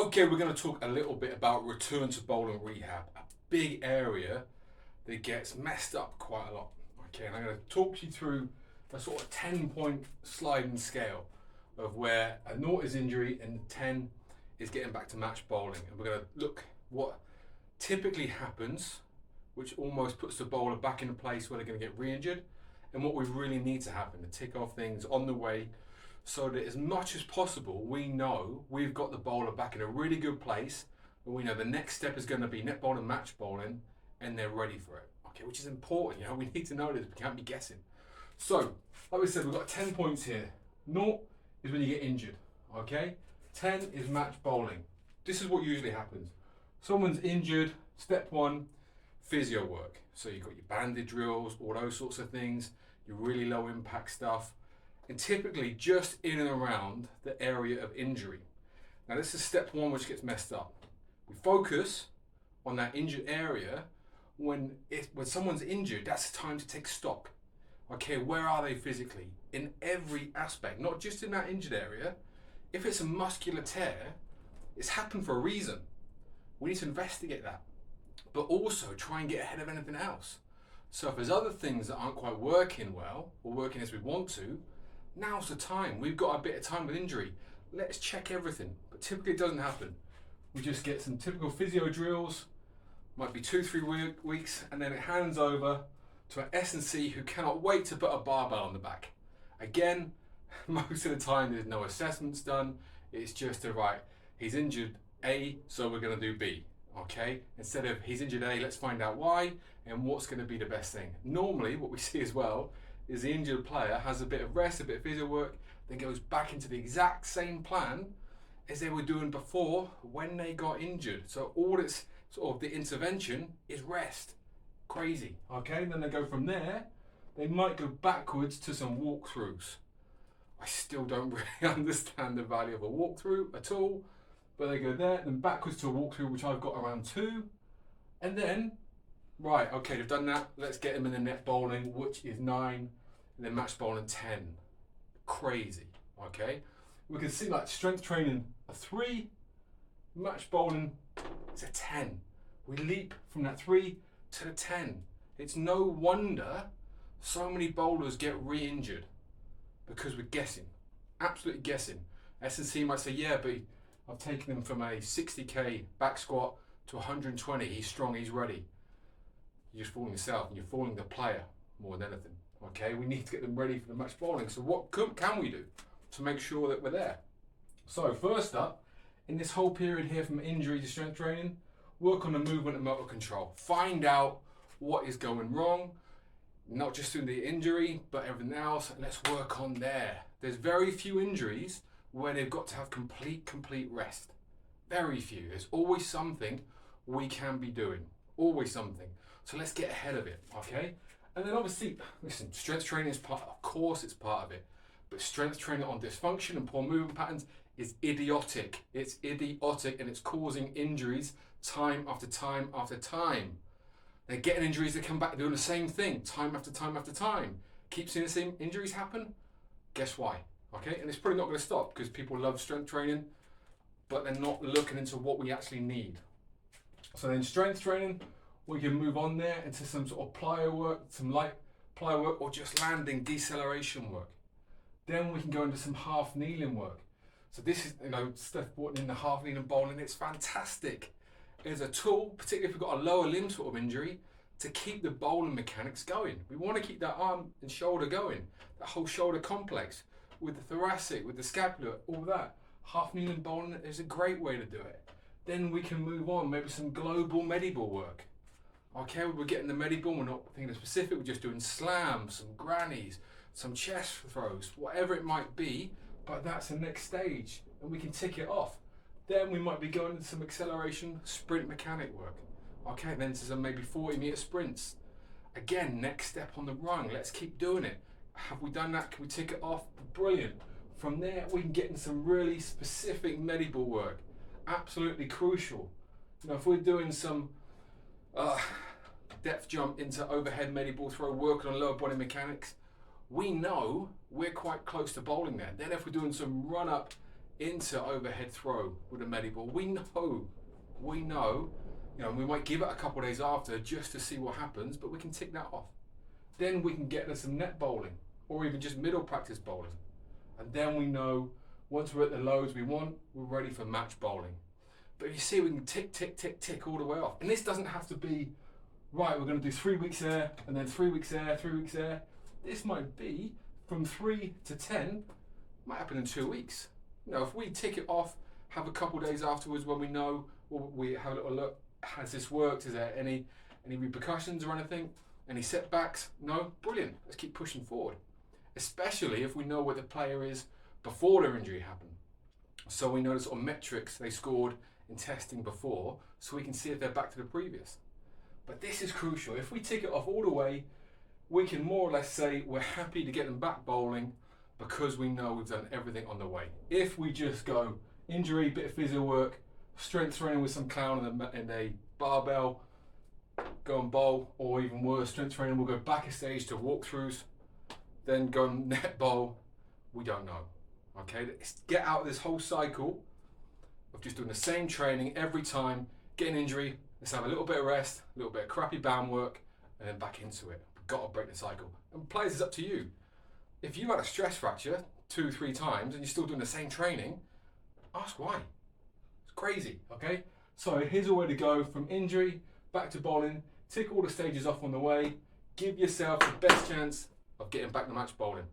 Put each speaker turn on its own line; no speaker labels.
Okay, we're going to talk a little bit about return to bowling rehab, a big area that gets messed up quite a lot. Okay, and I'm going to talk you through a sort of 10-point sliding scale of where a 0 is injury and 10 is getting back to match bowling. And we're going to look what typically happens, which almost puts the bowler back in a place where they're going to get re-injured, and what we really need to happen to tick off things on the way so that as much as possible we know we've got the bowler back in a really good place and we know the next step is going to be net bowling, match bowling, and they're ready for it. Okay, which is important, we need to know this, we can't be guessing. So, like we said, we've got 10 points here. 0 is when you get injured, okay? 10 is match bowling. This is what usually happens. Someone's injured, step 1, physio work. So you've got your bandage drills, all those sorts of things, your really low impact stuff, and typically just in and around the area of injury. Now this is step 1, which gets messed up. We focus on that injured area. When someone's injured, that's the time to take stock. Okay, where are they physically? In every aspect, not just in that injured area. If it's a muscular tear, it's happened for a reason. We need to investigate that, but also try and get ahead of anything else. So if there's other things that aren't quite working well or working as we want to, now's the time. We've got a bit of time with injury. Let's check everything, but typically it doesn't happen. We just get some typical physio drills, might be 2-3 weeks, and then it hands over to an S&C who cannot wait to put a barbell on the back. Again, most of the time there's no assessments done. It's just right, he's injured A, so we're going to do B. Okay, instead of he's injured A, let's find out why and what's going to be the best thing. Normally what we see as well is the injured player has a bit of rest, a bit of physio work, then goes back into the exact same plan as they were doing before when they got injured. So all it's sort of the intervention is rest. Crazy. Okay, then they go from there, they might go backwards to some walkthroughs. I still don't really understand the value of a walkthrough at all, but they go there, then backwards to a walkthrough, which I've got around 2, and then, right, okay, they've done that, let's get them in the net bowling, which is 9, and then match bowling 10. Crazy, okay? We can see like strength training a 3, match bowling is a 10. We leap from that 3 to the 10. It's no wonder so many bowlers get re-injured because we're guessing, absolutely guessing. S&C might say, yeah, but I've taken him from a 60k back squat to 120. He's strong, he's ready. You're just fooling yourself and you're fooling the player more than anything. Okay, we need to get them ready for the match bowling. So what can we do to make sure that we're there? So first up, in this whole period here from injury to strength training, work on the movement and motor control. Find out what is going wrong, not just in the injury, but everything else. Let's work on there. There's very few injuries where they've got to have complete rest. Very few. There's always something we can be doing. Always something. So let's get ahead of it, okay? And then obviously, listen, strength training is of course it's part of it, but strength training on dysfunction and poor movement patterns is idiotic. It's idiotic and it's causing injuries time after time after time. They're getting injuries, they come back doing the same thing time after time after time. Keep seeing the same injuries happen? Guess why? Okay, and it's probably not going to stop because people love strength training, but they're not looking into what we actually need. So then strength training, we can move on there into some sort of plyo work, some light plyo work, or just landing deceleration work. Then we can go into some half kneeling work. So this is, Steph brought in the half kneeling bowling. It's fantastic. It's a tool, particularly if we've got a lower limb sort of injury, to keep the bowling mechanics going. We want to keep that arm and shoulder going, that whole shoulder complex with the thoracic, with the scapula, all that. Half kneeling bowling is a great way to do it. Then we can move on, maybe some global mediball work. Okay, we're getting the mediball, we're not thinking of specific, we're just doing slams, some grannies, some chest throws, whatever it might be, but that's the next stage, and we can tick it off. Then we might be going into some acceleration, sprint mechanic work. Okay, then to some maybe 40-meter sprints. Again, next step on the rung, let's keep doing it. Have we done that? Can we tick it off? Brilliant. From there, we can get into some really specific mediball work. Absolutely crucial. If we're doing some depth jump into overhead mediball throw, working on lower body mechanics, we know we're quite close to bowling there. Then if we're doing some run up into overhead throw with a medie ball. We know, we might give it a couple of days after just to see what happens, but we can tick that off. Then we can get into some net bowling or even just middle practice bowling. And then we know once we're at the loads we want, we're ready for match bowling. But you see, we can tick all the way off. And this doesn't have to be, right, we're going to do 3 weeks there, and then 3 weeks there, 3 weeks there. This might be from 3 to 10, might happen in 2 weeks. If we tick it off, have a couple of days afterwards when we know, or we have a little look, has this worked? Is there any repercussions or anything? Any setbacks? No? Brilliant. Let's keep pushing forward. Especially if we know where the player is before their injury happened. So we know the sort of metrics they scored in testing before, so we can see if they're back to the previous. But this is crucial. If we tick it off all the way, we can more or less say we're happy to get them back bowling because we know we've done everything on the way. If we just go injury, bit of physio work, strength training with some clown in a barbell, go and bowl, or even worse, strength training, we'll go back a stage to walkthroughs, then go and net bowl, we don't know. Okay, let's get out of this whole cycle of just doing the same training every time, get an injury, let's have a little bit of rest, a little bit of crappy bound work, and then back into it. We've got to break the cycle. And players, it's up to you. If you had a stress fracture 2-3 times and you're still doing the same training, ask why. It's crazy, okay? So here's a way to go from injury back to bowling, tick all the stages off on the way, give yourself the best chance of getting back to match bowling.